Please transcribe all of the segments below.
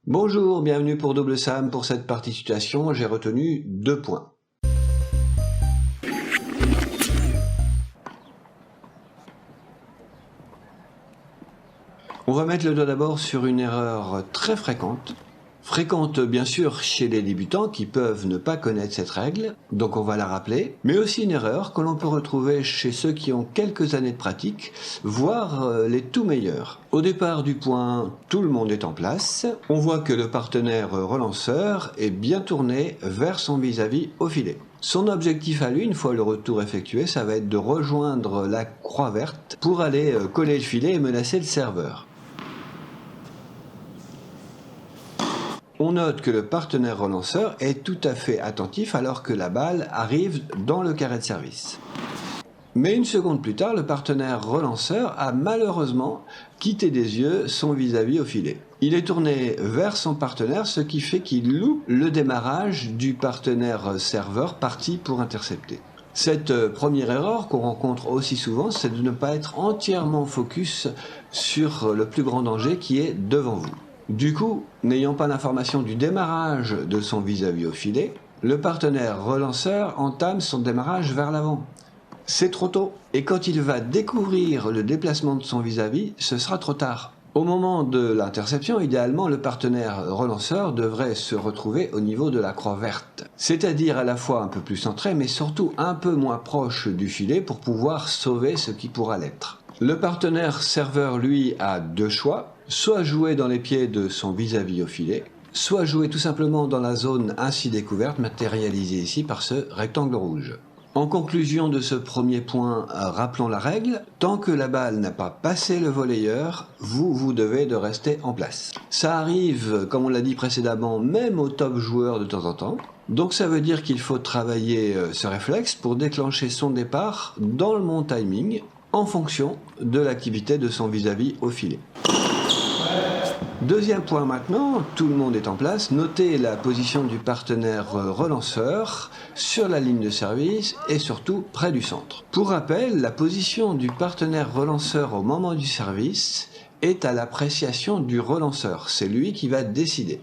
Bonjour, bienvenue pour Double Sam. Pour cette partie situation, j'ai retenu 2 points. On va mettre le doigt d'abord sur une erreur très fréquente bien sûr chez les débutants qui peuvent ne pas connaître cette règle, donc on va la rappeler, mais aussi une erreur que l'on peut retrouver chez ceux qui ont quelques années de pratique, voire les tout meilleurs. Au départ du point, tout le monde est en place, on voit que le partenaire relanceur est bien tourné vers son vis-à-vis au filet. Son objectif à lui, une fois le retour effectué, ça va être de rejoindre la croix verte pour aller coller le filet et menacer le serveur. On note que le partenaire relanceur est tout à fait attentif alors que la balle arrive dans le carré de service. Mais une seconde plus tard, le partenaire relanceur a malheureusement quitté des yeux son vis-à-vis au filet. Il est tourné vers son partenaire, ce qui fait qu'il loupe le démarrage du partenaire serveur parti pour intercepter. Cette première erreur qu'on rencontre aussi souvent, c'est de ne pas être entièrement focus sur le plus grand danger qui est devant vous. Du coup, n'ayant pas l'information du démarrage de son vis-à-vis au filet, le partenaire relanceur entame son démarrage vers l'avant. C'est trop tôt, et quand il va découvrir le déplacement de son vis-à-vis, ce sera trop tard. Au moment de l'interception, idéalement, le partenaire relanceur devrait se retrouver au niveau de la croix verte, c'est-à-dire à la fois un peu plus centré, mais surtout un peu moins proche du filet pour pouvoir sauver ce qui pourra l'être. Le partenaire serveur, lui, a 2 choix, soit jouer dans les pieds de son vis-à-vis au filet, soit jouer tout simplement dans la zone ainsi découverte, matérialisée ici par ce rectangle rouge. En conclusion de ce premier point, rappelons la règle, tant que la balle n'a pas passé le volleyeur, vous devez de rester en place. Ça arrive, comme on l'a dit précédemment, même aux top joueurs de temps en temps, donc ça veut dire qu'il faut travailler ce réflexe pour déclencher son départ dans le bon timing, en fonction de l'activité de son vis-à-vis au filet. Deuxième point maintenant, tout le monde est en place, notez la position du partenaire relanceur sur la ligne de service et surtout près du centre. Pour rappel, la position du partenaire relanceur au moment du service est à l'appréciation du relanceur, c'est lui qui va décider.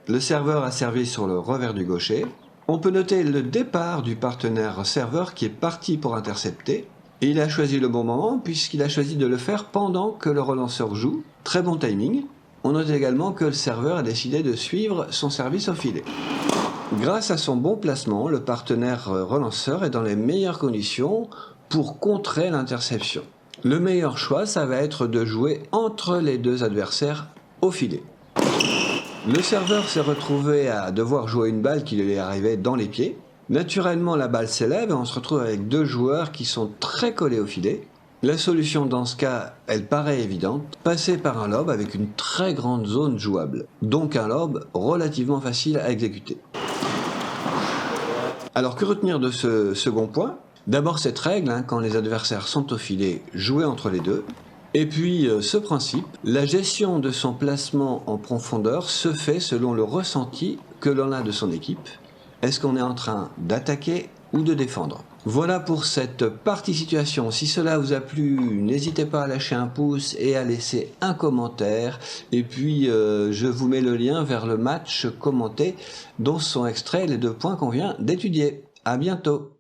Le serveur a servi sur le revers du gaucher. On peut noter le départ du partenaire serveur qui est parti pour intercepter. Et il a choisi le bon moment puisqu'il a choisi de le faire pendant que le relanceur joue. Très bon timing. On note également que le serveur a décidé de suivre son service au filet. Grâce à son bon placement, le partenaire relanceur est dans les meilleures conditions pour contrer l'interception. Le meilleur choix, ça va être de jouer entre les 2 adversaires au filet. Le serveur s'est retrouvé à devoir jouer une balle qui lui arrivait dans les pieds. Naturellement, la balle s'élève et on se retrouve avec 2 joueurs qui sont très collés au filet. La solution dans ce cas, elle paraît évidente, passer par un lob avec une très grande zone jouable. Donc un lob relativement facile à exécuter. Alors que retenir de ce second point? D'abord cette règle, quand les adversaires sont au filet, jouer entre les 2. Et puis ce principe, la gestion de son placement en profondeur se fait selon le ressenti que l'on a de son équipe. Est-ce qu'on est en train d'attaquer ou de défendre? Voilà pour cette partie situation. Si cela vous a plu, n'hésitez pas à lâcher un pouce et à laisser un commentaire. Et puis je vous mets le lien vers le match commenté dont sont extraits les 2 points qu'on vient d'étudier. À bientôt.